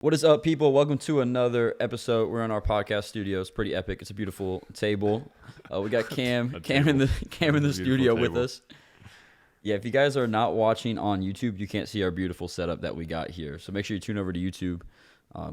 What is up, people? Welcome to another episode. We're in our podcast studio. It's pretty epic. It's a beautiful table. We got Cam in the studio with us. Yeah, if you guys are not watching on YouTube, you can't see our beautiful setup that we got here. So make sure you tune over to YouTube.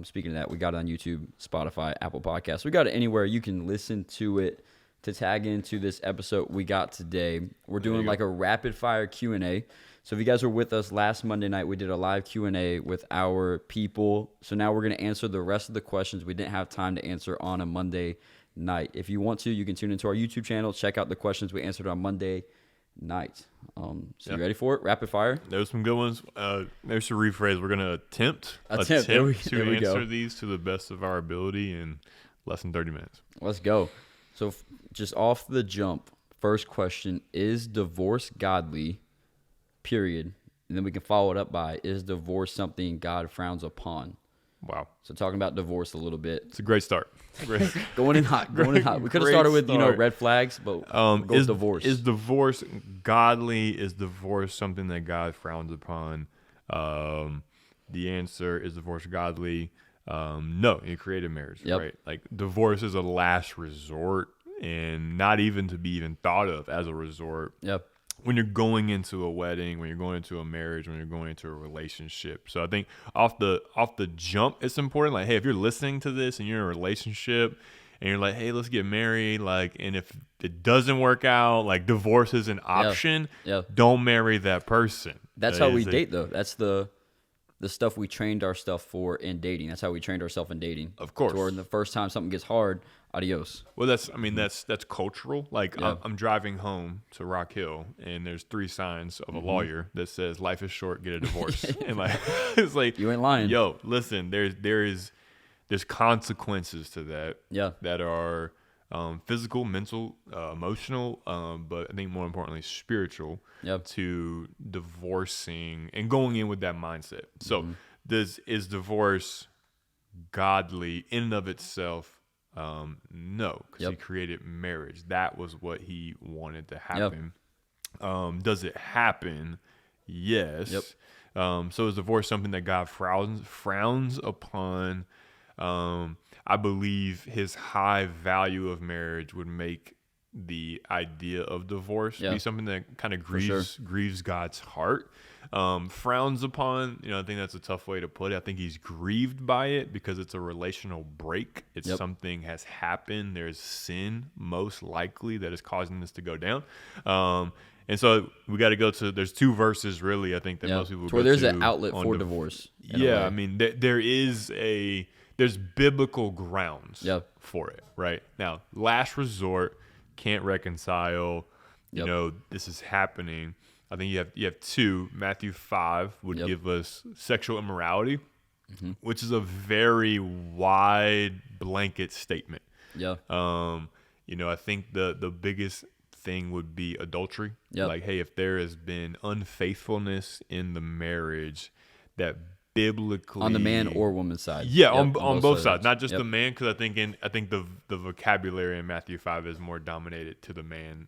Speaking of that, we got it on YouTube, Spotify, Apple Podcasts. We got it anywhere you can listen to it to tag into this episode we got today. We're doing like a rapid fire Q&A. So if you guys were with us last Monday night, we did a live Q&A with our people. So now we're going to answer the rest of the questions we didn't have time to answer on a Monday night. If you want to, you can tune into our YouTube channel, check out the questions we answered on Monday night. You ready for it? Rapid fire? There's some good ones. There's a rephrase. We're going to attempt to answer these to the best of our ability in less than 30 minutes. Let's go. So just off the jump, first question, is divorce godly? Period. And then we can follow it up by, is divorce something God frowns upon? Wow. So talking about divorce a little bit. It's a great start. Going in hot. We could have started with, red flags, but is divorce. Is divorce godly? Is divorce something that God frowns upon? The answer is divorce godly? No, you created marriage, right? Like divorce is a last resort and not even to be even thought of as a resort. Yep. When you're going into a wedding, when you're going into a marriage, when you're going into a relationship. So I think off the jump, it's important. Like, hey, if you're listening to this and you're in a relationship and you're like, hey, let's get married, and if it doesn't work out, like divorce is an option, don't marry that person. That's how we date, though. That's the stuff we trained our stuff for in dating. That's how we trained ourselves in dating. Of course. Or the first time something gets hard, adios. Well, that's cultural. I'm driving home to Rock Hill, and there's 3 signs of a lawyer that says life is short, get a divorce. And it's like, you ain't lying. Yo, listen, there's consequences to that. Yeah. That are physical, mental, emotional, but I think more importantly spiritual. To divorcing and going in with that mindset. So is divorce godly in and of itself? No, because he created marriage. That was what he wanted to happen. Does it happen? Yes. So is divorce something that God frowns upon? I believe his high value of marriage would make the idea of divorce be something that kind of grieves God's heart. Frowns upon, I think that's a tough way to put it. I think he's grieved by it because it's a relational break. It's something has happened. There's sin most likely that is causing this to go down. And so we got to go to, there's 2 verses really, I think that most people go to. There's an outlet for divorce. I mean, there's biblical grounds for it, right? Now, last resort, can't reconcile, this is happening. I think you have 2. Matthew 5 would give us sexual immorality, which is a very wide blanket statement. I think the biggest thing would be adultery. Like, hey, if there has been unfaithfulness in the marriage, that biblically on the man or woman's side. On both sides, not just the man, because I think the vocabulary in Matthew 5 is more dominated to the man.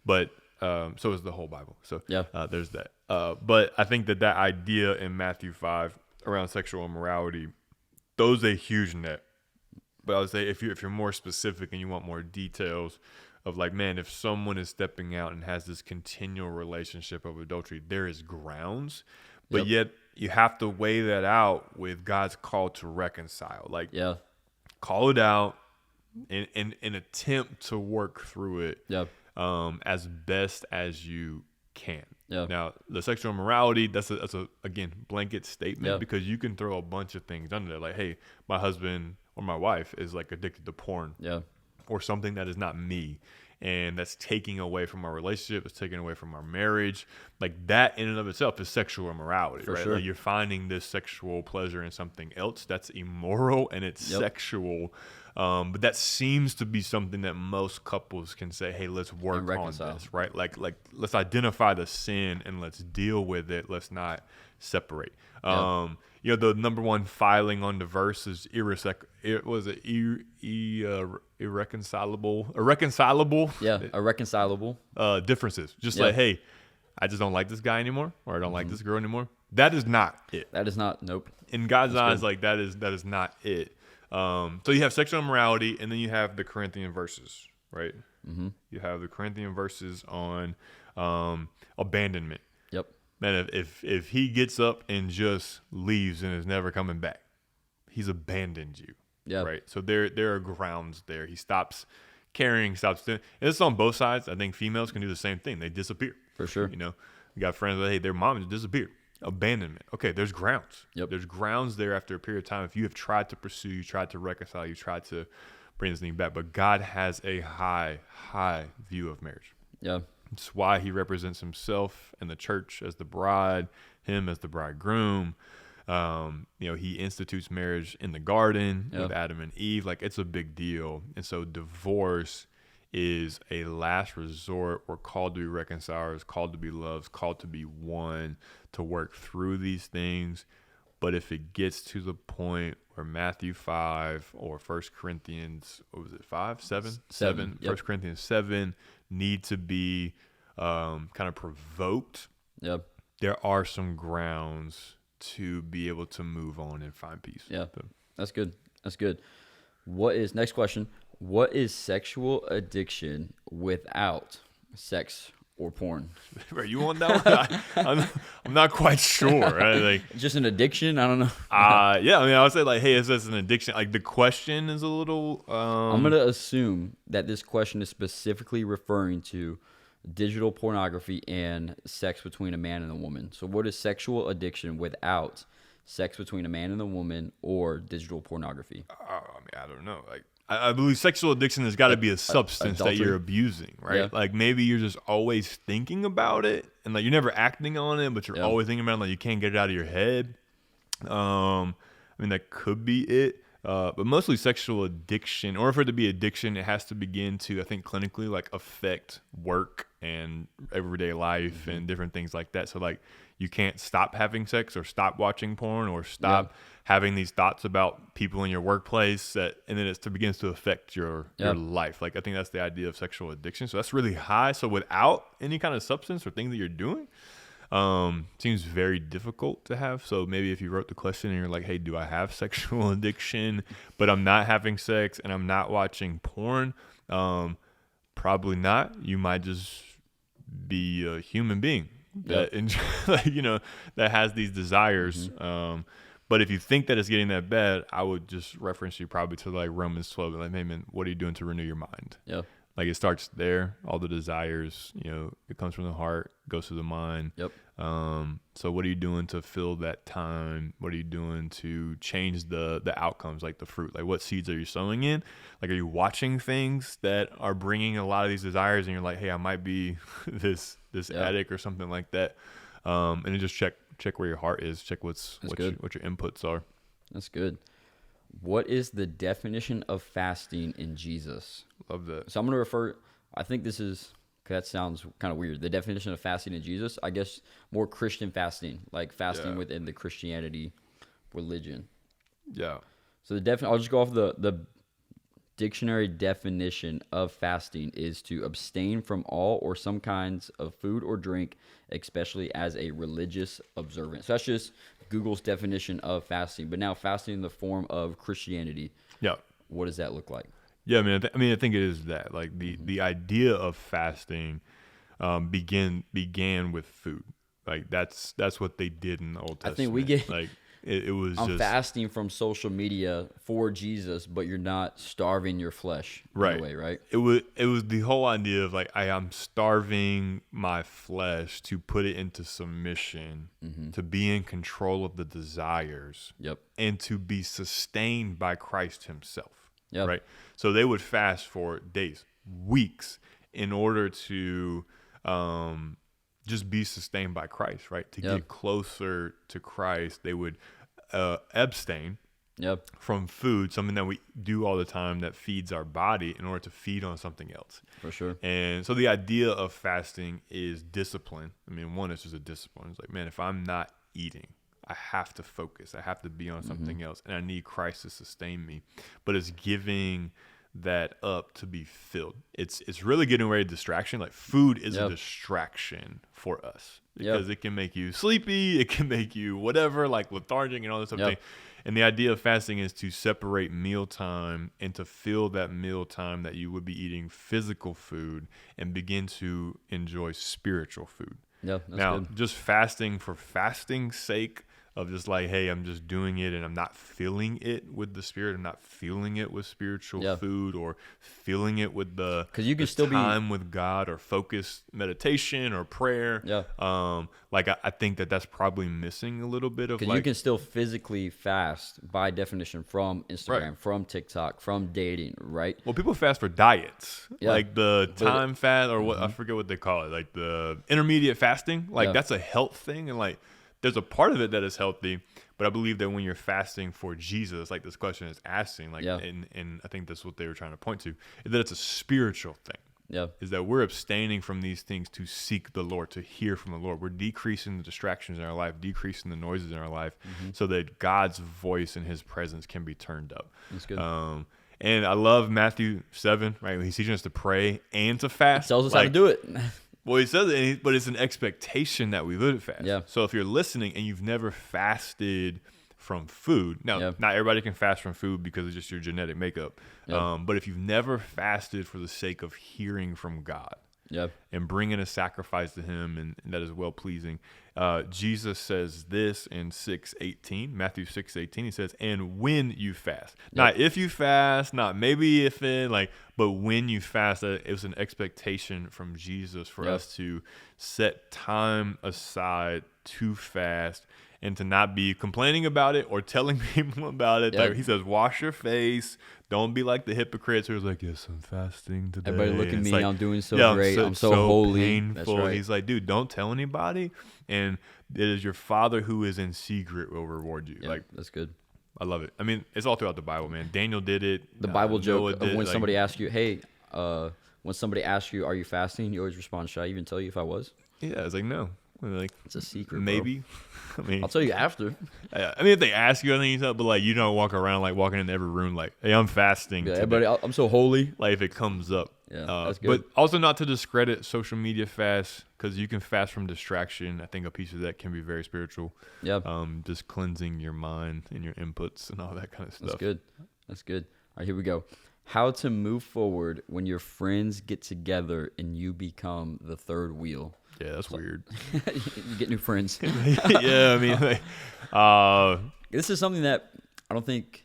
But so is the whole Bible. So there's that. But I think that idea in Matthew 5 around sexual immorality, those a huge net. But I would say if you're more specific and you want more details of like, man, if someone is stepping out and has this continual relationship of adultery, there is grounds, but yet you have to weigh that out with God's call to reconcile. Like, call it out and attempt to work through it as best as you can. Now, the sexual immorality, that's a again, blanket statement because you can throw a bunch of things under there. Like, hey, my husband or my wife is like addicted to porn or something that is not me. And that's taking away from our relationship. It's taking away from our marriage. Like that in and of itself is sexual immorality, right? Sure. Like you're finding this sexual pleasure in something else that's immoral and it's sexual. But that seems to be something that most couples can say, hey, let's work on this, right? Like let's identify the sin and let's deal with it. Let's not separate. The number one filing on divorce is irreconcilable. Differences. Just like, hey, I just don't like this guy anymore, or I don't like this girl anymore. That is not it. That is not. Nope. In God's eyes, like that is not it. So you have sexual immorality, and then you have the Corinthian verses, right? Mm-hmm. You have the Corinthian verses on abandonment. Yep. Man, if he gets up and just leaves and is never coming back, he's abandoned you. Yeah. Right. So there are grounds there. He stops caring, stops doing. And it's on both sides. I think females can do the same thing. They disappear. For sure. You got friends that, hey, their mom has disappeared. Abandonment. Okay, there's grounds. Yep. There's grounds there after a period of time. If you have tried to pursue, you tried to reconcile, you tried to bring this thing back. But God has a high view of marriage. Yeah. It's why he represents himself and the church as the bride, him as the bridegroom. He institutes marriage in the garden with Adam and Eve. Like, it's a big deal. And so divorce is a last resort. We're called to be reconcilers, called to be loved, called to be one, to work through these things. But if it gets to the point where Matthew 5 or 1 Corinthians, what was it, 5? 7? 7. Yep. 1 Corinthians 7 need to be kind of provoked. Yep. There are some grounds to be able to move on and find peace. Yeah, that's good. That's good. Next question. What is sexual addiction without sex or porn? Right, you want that one? I'm not quite sure. Right? Like, just an addiction? I don't know. Yeah. I mean, I would say like, hey, is this an addiction? Like, the question is a little. I'm gonna assume that this question is specifically referring to digital pornography and sex between a man and a woman. So, what is sexual addiction without sex between a man and a woman or digital pornography? I don't know. Like, I believe sexual addiction has got to be a substance that you're abusing, right? Yeah. Like, maybe you're just always thinking about it, and like you're never acting on it, but you're always thinking about it, like you can't get it out of your head. I mean, that could be it. But mostly sexual addiction, or for it to be addiction, it has to begin to, I think, clinically, like, affect work and everyday life and different things like that. So, like, you can't stop having sex or stop watching porn or stop having these thoughts about people in your workplace, and then it begins to affect your life. Like, I think that's the idea of sexual addiction. So that's really high. So without any kind of substance or thing that you're doing, seems very difficult to have. So maybe if you wrote the question and you're like, hey, do I have sexual addiction, but I'm not having sex and I'm not watching porn? Probably not. You might just be a human being that that has these desires. But if you think that it's getting that bad, I would just reference you probably to like Romans 12. Like, hey man, what are you doing to renew your mind? Yeah. Like, it starts there. All the desires, it comes from the heart, goes to the mind. Yep. So what are you doing to fill that time? What are you doing to change the outcomes, like the fruit? Like, what seeds are you sowing in? Like, are you watching things that are bringing a lot of these desires, and you're like, hey, I might be this addict or something like that. And then just check where your heart is. Check what your inputs are. That's good. What is the definition of fasting in Jesus? Love that. So I'm going to refer, I think this is, that sounds kind of weird. The definition of fasting in Jesus, I guess more Christian fasting, like fasting within the Christianity religion. Yeah. So I'll just go off the dictionary definition of fasting is to abstain from all or some kinds of food or drink, especially as a religious observance. So that's just Google's definition of fasting. But now fasting in the form of Christianity. Yeah. What does that look like? Yeah, I think it is that. Like, the idea of fasting began with food. Like, that's what they did in the Old Testament. I think we get like it was. I'm fasting from social media for Jesus, but you're not starving your flesh right. in a way, right? It was the whole idea of like I'm starving my flesh to put it into submission, to be in control of the desires, and to be sustained by Christ Himself. Yep. Right. So they would fast for days, weeks, in order to just be sustained by Christ, right? To get closer to Christ, they would abstain from food, something that we do all the time that feeds our body, in order to feed on something else. For sure. And so the idea of fasting is discipline. I mean, one, it's just a discipline. It's like, man, if I'm not eating, I have to focus. I have to be on something else, and I need Christ to sustain me. But it's giving that up to be filled. It's really getting rid of distraction. Like food is a distraction for us because it can make you sleepy, it can make you whatever, like lethargic and all this stuff. And the idea of fasting is to separate mealtime and to fill that mealtime that you would be eating physical food and begin to enjoy spiritual food. Yeah, now, good. Just fasting for fasting's sake of just like, hey, I'm just doing it and I'm not filling it with the Spirit. I'm not filling it with spiritual food or filling it with the because you can still time with God or focused meditation or prayer. Like I think that's probably missing a little bit of because you can still physically fast by definition from Instagram, from TikTok, from dating, right? Well, people fast for diets, like the time fast or what I forget what they call it, like the intermediate fasting. Like that's a health thing, and like. There's a part of it that is healthy, but I believe that when you're fasting for Jesus, like this question is asking, like, and I think that's what they were trying to point to, is that it's a spiritual thing. Yeah. Is that we're abstaining from these things to seek the Lord, to hear from the Lord. We're decreasing the distractions in our life, decreasing the noises in our life, so that God's voice and his presence can be turned up. That's good. And I love Matthew 7, right? He's teaching us to pray and to fast. He tells us how to do it. Well, he says it, but it's an expectation that we live fast. Yeah. So if you're listening and you've never fasted from food, now, not everybody can fast from food because it's just your genetic makeup. But if you've never fasted for the sake of hearing from God and bringing a sacrifice to him and that is well-pleasing, Jesus says this in 6:18, Matthew 6:18, he says, and when you fast, not if you fast, not maybe if it, like, but when you fast, it was an expectation from Jesus for us to set time aside to fast and to not be complaining about it or telling people about it. Like he says, wash your face. Don't be like the hypocrites who's like, yes, I'm fasting today. Everybody look at me. Like, I'm doing so great. I'm so holy. Painful. That's right. He's like, dude, don't tell anybody. And it is your Father who is in secret will reward you. Like that's good. I love it. I mean, it's all throughout the Bible, man. Daniel did it. The Bible joke of when somebody asks you, hey, when somebody asks you, are you fasting? You always respond, should I even tell you if I was? Yeah, it's like, no. Like, it's a secret, maybe. I mean, I'll tell you after. I mean, if they ask you, I think you tell, but like you don't walk around like walking in every room like, hey, I'm fasting. Yeah, everybody, I'm so holy. Like if it comes up. Yeah, that's good. But also not to discredit social media fast because you can fast from distraction. I think a piece of that can be very spiritual. Yeah. Just cleansing your mind and your inputs and all that kind of stuff. That's good. That's good. All right, here we go. How to move forward when your friends get together and you become the third wheel. Yeah, that's weird. You get new friends. Yeah, I mean, like, this is something that I don't think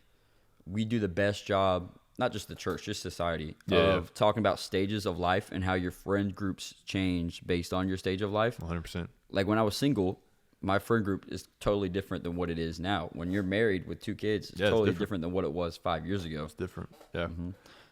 we do the best job, not just the church, just society, of talking about stages of life and how your friend groups change based on your stage of life. 100%. Like when I was single, my friend group is totally different than what it is now. When you're married with 2 kids, it's totally different than what it was 5 years ago. It's different. Yeah.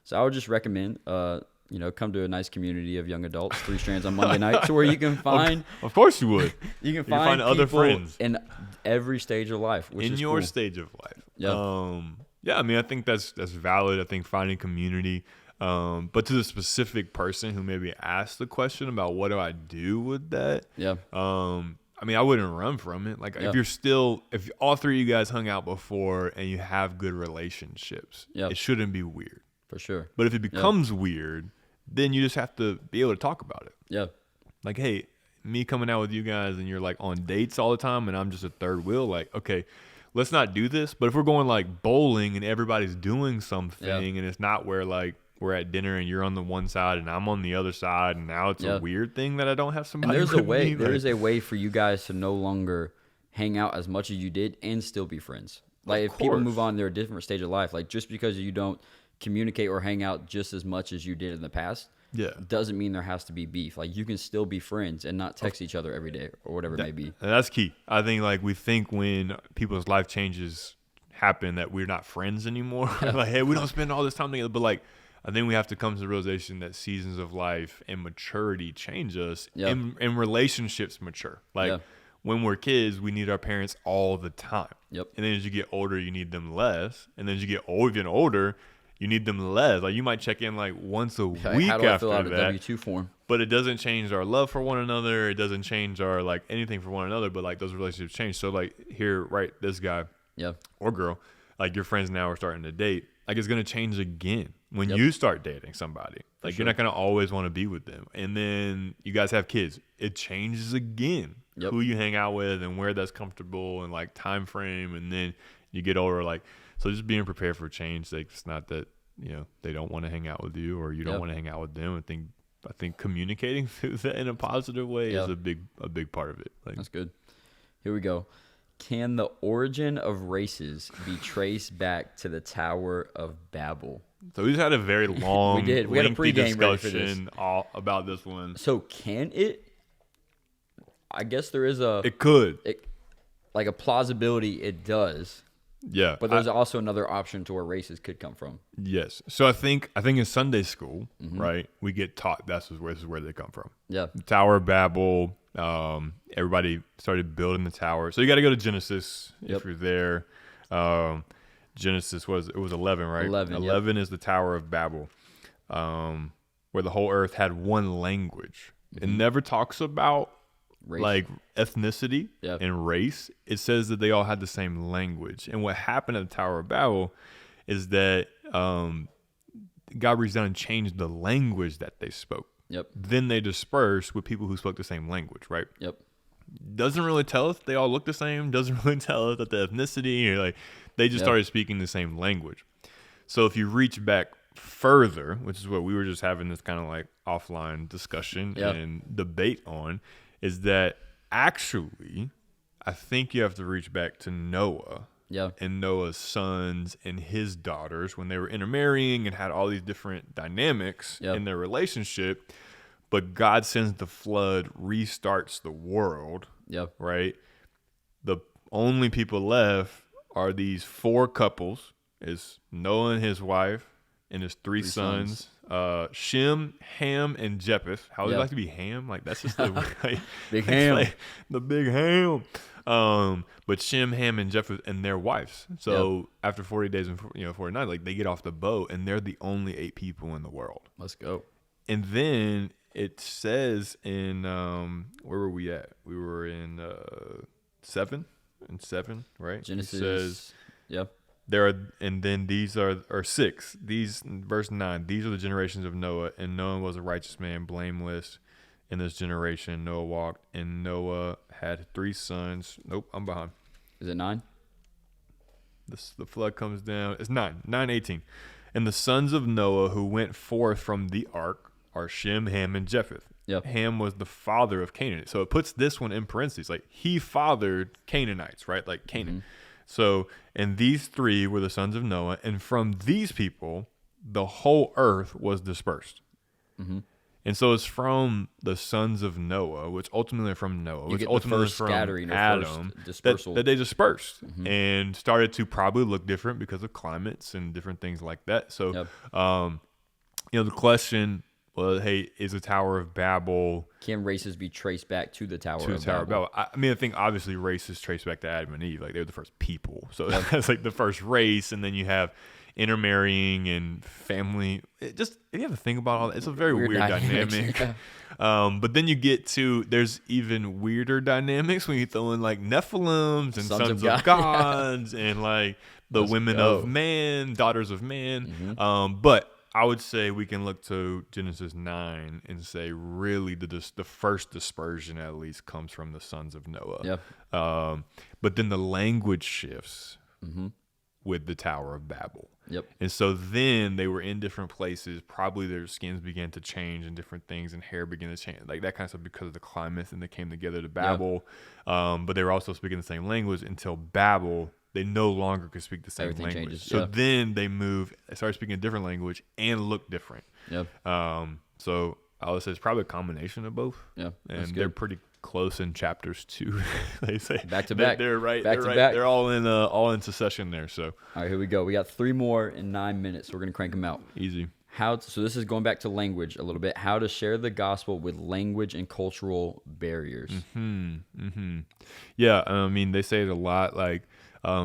So I would just recommend, come to a nice community of young adults, 3 strands on Monday nights, where you can find. Of course you would. You can find other friends in every stage of life. Which in is your cool. stage of life. Yeah. Yeah. I mean, I think that's valid. I think finding community. But to the specific person who maybe asked the question about what do I do with that? Yeah. I mean, I wouldn't run from it. Like if all 3 of you guys hung out before and you have good relationships, it shouldn't be weird. For sure. But if it becomes weird, then you just have to be able to talk about it. Yeah. Like, hey, me coming out with you guys and you're like on dates all the time and I'm just a third wheel, like, okay, let's not do this. But if we're going like bowling and everybody's doing something and it's not where like we're at dinner and you're on the one side and I'm on the other side and now it's a weird thing that I don't have somebody. And there is a way for you guys to no longer hang out as much as you did and still be friends. Like if people move on, they're a different stage of life. Like just because you don't communicate or hang out just as much as you did in the past doesn't mean there has to be beef. Like you can still be friends and not text each other every day or whatever it may be. And that's key. I think like we think when people's life changes happen that we're not friends anymore. Like, hey, we don't spend all this time together. But like I think we have to come to the realization that seasons of life and maturity change us and relationships mature. Like when we're kids, we need our parents all the time. Yep. And then as you get older, you need them less. And then as you get even older, you need them less. Like you might check in like once a week how do I after fill out that. a W-2 form? But it doesn't change our love for one another. It doesn't change our like anything for one another. But like those relationships change. So like here, right, this guy or girl, like your friends now are starting to date, like it's going to change again when you start dating somebody. Like you're not going to always want to be with them. And then you guys have kids. It changes again. Who you hang out with and where that's comfortable and like time frame. And then you get older, like, so just being prepared for change. Like it's not that, they don't want to hang out with you or you don't want to hang out with them. I think communicating through that in a positive way is a big part of it. Like, that's good. Here we go. Can the origin of races be traced back to the Tower of Babel? So we just had a very long, we had a pregame discussion all about this one. So can it? I guess there is It could. Like a plausibility, it does. Yeah. But there's also another option to where races could come from. Yes. So I think in Sunday school, right, we get taught this is where they come from. Yeah. The Tower of Babel. Everybody started building the tower. So you got to go to Genesis if you're there. Genesis was 11, right? 11 is the Tower of Babel, where the whole earth had one language. It never talks about race. Like ethnicity and race. It says that they all had the same language. And what happened at the Tower of Babel is that God reached down and changed the language that they spoke. Yep. Then they dispersed with people who spoke the same language, right? Yep. Doesn't really tell us they all look the same. Doesn't really tell us that the ethnicity or like they just started speaking the same language. So if you reach back further, which is what we were just having this kind of like offline discussion and debate on, is that actually I think you have to reach back to Noah. Yeah. And Noah's sons and his daughters when they were intermarrying and had all these different dynamics in their relationship. But God sends the flood, restarts the world. Yep. Right? The only people left are these 4 couples. It's Noah and his wife and his three sons. Shem, Ham, and Japheth. How would you like to be Ham? Like that's just the big Ham. Like, the big Ham. But Shem, Ham, and Japheth and their wives. So after 40 days and 40 nights, like they get off the boat and they're the only 8 people in the world. Let's go. And then it says in where were we at? We were in 7, right? Genesis. It says and then these are 6. These verse 9. These are the generations of Noah, and Noah was a righteous man, blameless. In this generation, Noah walked, and Noah had 3 sons. Nope, I'm behind. Is it 9? The flood comes down. It's 9:18. And the sons of Noah who went forth from the ark are Shem, Ham, and Japheth. Yep. Ham was the father of Canaan. So it puts this one in parentheses. Like he fathered Canaanites, right? Like Canaan. Mm-hmm. So, and these 3 were the sons of Noah. And from these people, the whole earth was dispersed. Mm-hmm. And so it's from the sons of Noah, which ultimately are from Noah, which ultimately is from Adam, that they dispersed and started to probably look different because of climates and different things like that. So, the question was, hey, is the Tower of Babel... Can races be traced back to the Tower of Babel? I mean, I think obviously races trace back to Adam and Eve. Like, they're the first people. So that's like the first race, and then you have... intermarrying and family. You have to think about all that. It's a very weird dynamic. But then you get to, there's even weirder dynamics when you throw in like Nephilims and sons of gods and like the women of man, daughters of man. Mm-hmm. But I would say we can look to Genesis 9 and say really the first dispersion at least comes from the sons of Noah. Yep. But then the language shifts. Mm-hmm. With the Tower of Babel. Yep. And so then they were in different places. Probably their skins began to change and different things, and hair began to change, like that kind of stuff because of the climate, and they came together to Babel. Yep. But they were also speaking the same language until Babel, they no longer could speak the same language. Changes. So then they started speaking a different language and looked different. Yep. So I would say it's probably a combination of both. Yeah. And they're pretty close in chapters 2. They say back to back. They're right. Back they're to right. back. They're all in succession there. So all right, here we go. We got 3 more in 9 minutes. We're gonna crank them out. Easy. So this is going back to language a little bit. How to share the gospel with language and cultural barriers. Mm-hmm. Mm-hmm. Yeah. I mean, they say it a lot. Like.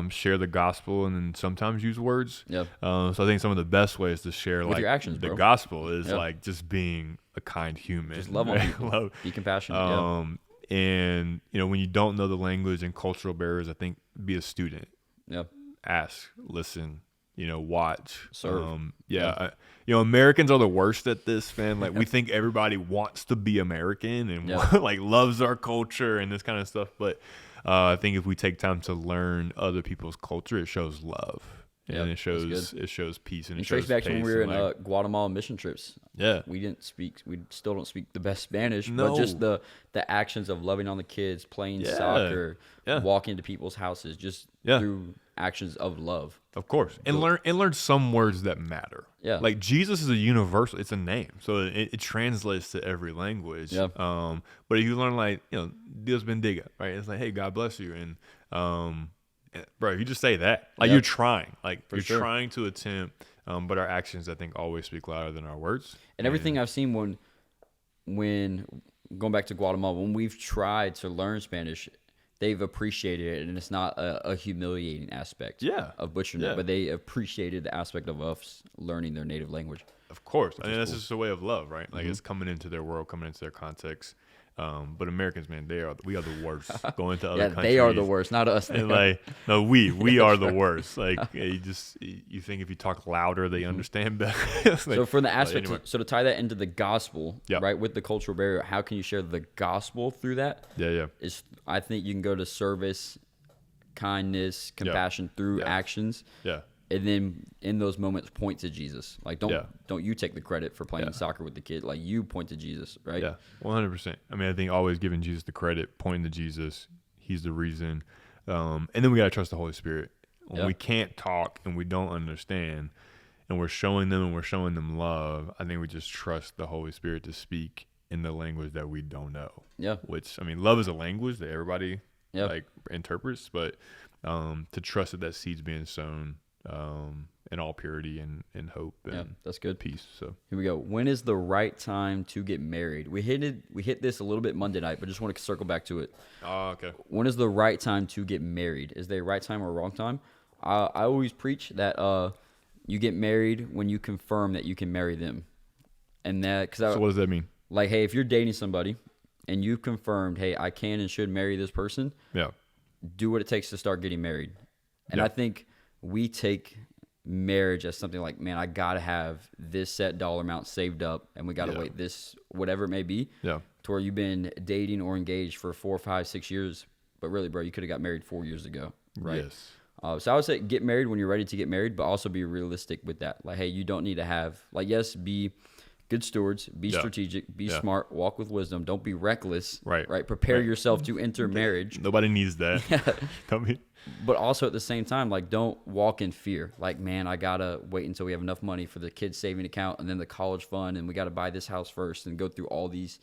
Share the gospel and then sometimes use words. Yep. So I think some of the best ways to share with like your actions, the gospel is like just being a kind human. Just love on people. Be compassionate. And when you don't know the language and cultural barriers, I think be a student. Yep. ask, listen, watch. Serve. Americans are the worst at this, man. Like, we think everybody wants to be American and like loves our culture and this kind of stuff. But I think if we take time to learn other people's culture, it shows love. And it shows peace, and it shows trace back to when we were in like, Guatemala mission trips. Yeah, we still don't speak the best Spanish, but just the actions of loving on the kids, playing soccer, walking into people's houses, just through actions of love. Of course, and learn some words that matter. Yeah, like Jesus is a universal; it's a name, so it translates to every language. Yeah. But if you learn like Dios bendiga, right? It's like, hey, God bless you, and bro, you just say that. Like, you're trying. Like, you're trying to attempt, but our actions, I think, always speak louder than our words. And everything I've seen when going back to Guatemala, when we've tried to learn Spanish, they've appreciated it, and it's not a humiliating aspect of butchering it, but they appreciated the aspect of us learning their native language. Of course. I mean, that's just a way of love, right? Like, it's coming into their world, coming into their context. But Americans, man, we are the worst. Going to other countries, they are the worst, not us. And like, no, we are the worst. Like, you think if you talk louder, they understand better. Like, so from the aspect, so to tie that into the gospel, right, with the cultural barrier, how can you share the gospel through that? Is I think you can go to service, kindness, compassion through actions. Yeah. And then in those moments, point to Jesus. Like, don't you take the credit for playing soccer with the kid. Like, you point to Jesus, right? Yeah, 100%. I mean, I think always giving Jesus the credit, pointing to Jesus. He's the reason. And then we got to trust the Holy Spirit. When we can't talk and we don't understand, and we're showing them love, I think we just trust the Holy Spirit to speak in the language that we don't know. Yeah. Which, I mean, love is a language that everybody like interprets, but to trust that seed's being sown in all purity and hope and that's good. Peace. So here we go. When is the right time to get married? We hit this a little bit Monday night, but just want to circle back to it. Oh, okay. When is the right time to get married? Is there a right time or a wrong time? I always preach that you get married when you confirm that you can marry them, and that so what does that mean? Like, hey, if you're dating somebody and you've confirmed, hey, I can and should marry this person. Yeah. Do what it takes to start getting married, and I think we take marriage as something like, man, I gotta have this set dollar amount saved up, and we gotta wait this, whatever it may be, to where you've been dating or engaged for 4, 5, 6 years, but really, bro, you could have got married 4 years ago, right? Yes. So I would say get married when you're ready to get married, but also be realistic with that. Like, hey, you don't need to have, like, yes, be good stewards, be strategic, be smart, walk with wisdom. Don't be reckless. Right. Prepare yourself to enter marriage. Nobody needs that. But also at the same time, like, don't walk in fear. Like, man, I gotta wait until we have enough money for the kids' saving account and then the college fund, and we gotta buy this house first and go through all these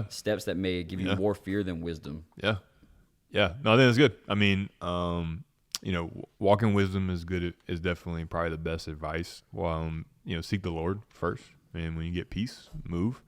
steps that may give you more fear than wisdom. Yeah. No, I think that's good. I mean, walking wisdom is good. Is definitely probably the best advice. Well, seek the Lord first. And when you get peace, move.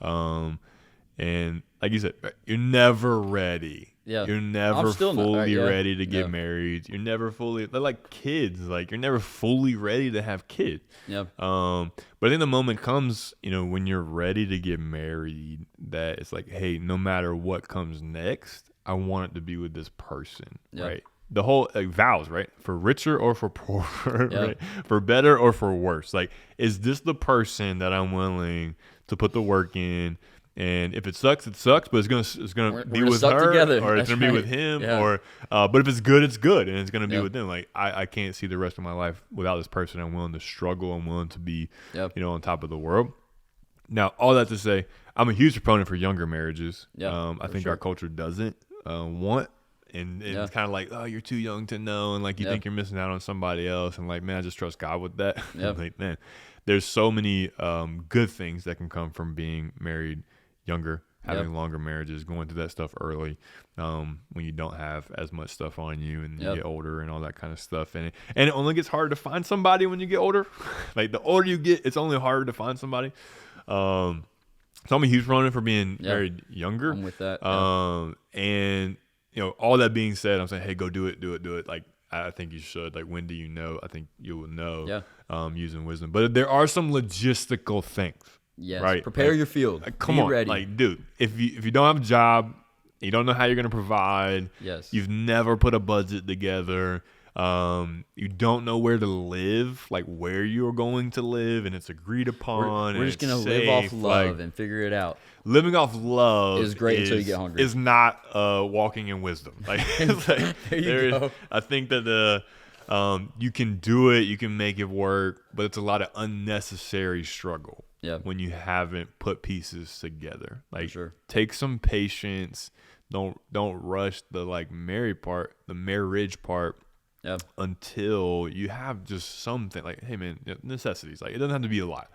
And like you said, you're never ready. Yeah. You're never fully ready to get married. You're never fully, they're like kids. Like, you're never fully ready to have kids. Yeah. But I think the moment comes, when you're ready to get married, that it's like, hey, no matter what comes next, I want it to be with this person. Right. The whole vows, right? For richer or for poorer, right? For better or for worse. Like, is this the person that I'm willing to put the work in? And if it sucks, it sucks. But it's gonna be with her, together. Or it's gonna be with him, or but if it's good, it's good, and it's gonna be with them. Like, I can't see the rest of my life without this person. I'm willing to struggle. I'm willing to be, on top of the world. Now, all that to say, I'm a huge proponent for younger marriages. I think our culture doesn't want. And it's kind of like, oh, you're too young to know, and like you think you're missing out on somebody else, and like, man, I just trust God with that. Like, man, there's so many good things that can come from being married younger, having longer marriages, going through that stuff early, when you don't have as much stuff on you, and you get older and all that kind of stuff. And it only gets harder to find somebody when you get older. Like, the older you get, it's only harder to find somebody. So I'm a huge proponent for being married younger. I'm with that. And all that being said, I'm saying, hey, go do it. Like, I think you should. Like, when do you know? I think you will know using wisdom. But there are some logistical things. Yes. Right? Prepare your field. Like, come on. Ready. Like, dude, if you don't have a job, you don't know how you're going to provide. Yes. You've never put a budget together. You don't know where to live, like where you're going to live, and it's agreed upon. We're just gonna live off love and figure it out. Living off love is great until you get hungry. Is not walking in wisdom. Like, there you go. I think that you can do it, you can make it work, but it's a lot of unnecessary struggle. Yeah. When you haven't put pieces together, like, sure. Take some patience. Don't rush the marriage part. Yeah. Until you have just something like, hey man, necessities. Like, it doesn't have to be a lot.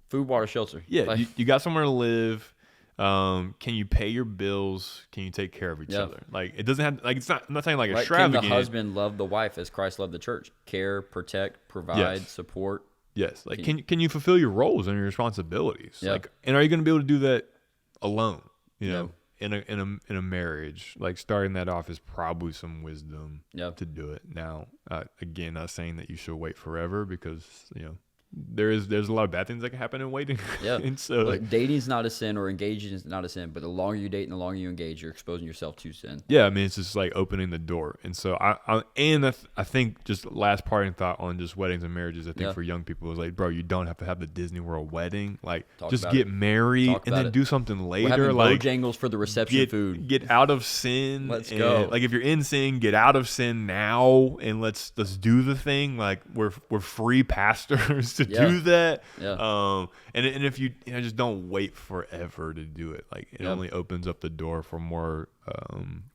Food, water, shelter. Yeah, like, you got somewhere to live. Can you pay your bills? Can you take care of each other? Like, it doesn't have, like, it's not. I'm not saying like extravagant. Can the husband love the wife as Christ loved the church? Care, protect, provide, support. Yes. Like, can you fulfill your roles and your responsibilities? Yeah. Like, and are you going to be able to do that alone? You know, in a marriage, like, starting that off is probably some wisdom to do it. Now, again, not saying that you should wait forever, because there's a lot of bad things that can happen in waiting. Yeah. And so, like, dating's not a sin, or engaging is not a sin, but the longer you date and the longer you engage, you're exposing yourself to sin. Yeah, I mean, it's just like opening the door. And so I think just last parting thought on just weddings and marriages, I think for young people is like, bro, you don't have to have the Disney World wedding. Like, just get married and then do something later. We're having like Bojangles for the reception food. Get out of sin. Let's go. Like, if you're in sin, get out of sin now, and let's do the thing. Like, we're free pastors to do that. Yeah. And if you just don't wait forever to do it. Like, it only opens up the door for more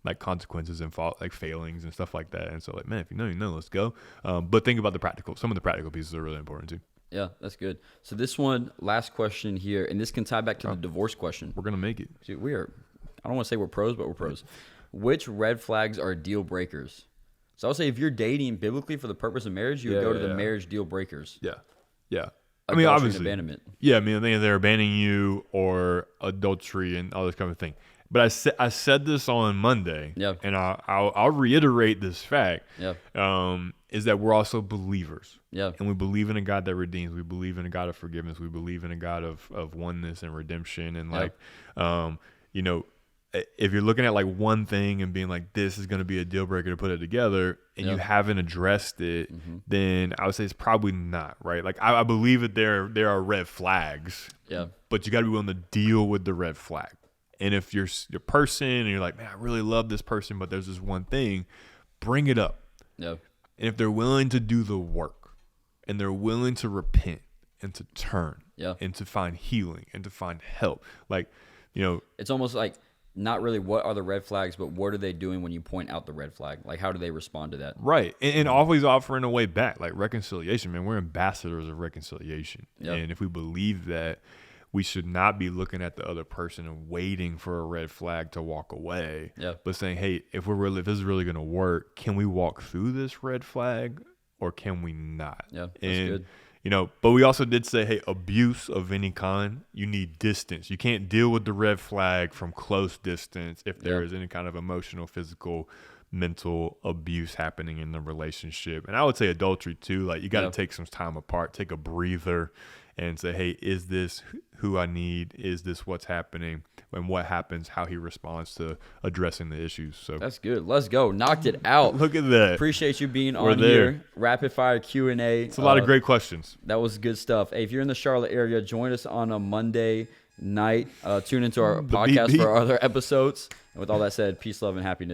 like consequences and like failings and stuff like that. And so, like, man, if you know, let's go. But think about some of the practical pieces are really important too. Yeah, that's good. So this one, last question here, and this can tie back to the divorce question. We're gonna make it. Dude, I don't want to say we're pros, but we're pros. Which red flags are deal breakers? So I'll say, if you're dating biblically for the purpose of marriage, you would go to the marriage deal breakers. Yeah. Yeah. I mean, obviously, abandonment. Yeah, I mean, I think they're abandoning you, or adultery and all this kind of thing. But I said this on Monday, and I'll reiterate this fact. Is that we're also believers. And we believe in a God that redeems. We believe in a God of forgiveness. We believe in a God of oneness and redemption. And if you're looking at like one thing and being like, this is going to be a deal breaker to put it together, and you haven't addressed it, then I would say it's probably not, right? Like, I believe that there are red flags, but you got to be willing to deal with the red flag. And if you're a person and you're like, man, I really love this person, but there's this one thing, bring it up. And if they're willing to do the work, and they're willing to repent and to turn and to find healing and to find help, like, it's almost like, not really what are the red flags, but what are they doing when you point out the red flag? Like, how do they respond to that? Right. And always offering a way back, like reconciliation, man. We're ambassadors of reconciliation. And if we believe that, we should not be looking at the other person and waiting for a red flag to walk away, but saying, hey, if this is really going to work, can we walk through this red flag, or can we not? Yeah, that's good. But we also did say, hey, abuse of any kind, you need distance. You can't deal with the red flag from close distance if there is any kind of emotional, physical, mental abuse happening in the relationship. And I would say adultery too. Like, you got to take some time apart, take a breather, and say, hey, is this who I need? Is this what's happening? And what happens, how he responds to addressing the issues. So that's good. Let's go. Knocked it out. Look at that. Appreciate you being on here. Rapid fire Q&A. It's a lot of great questions. That was good stuff. Hey, if you're in the Charlotte area, join us on a Monday night. Tune into our podcast for our other episodes. And with all that said, peace, love, and happiness.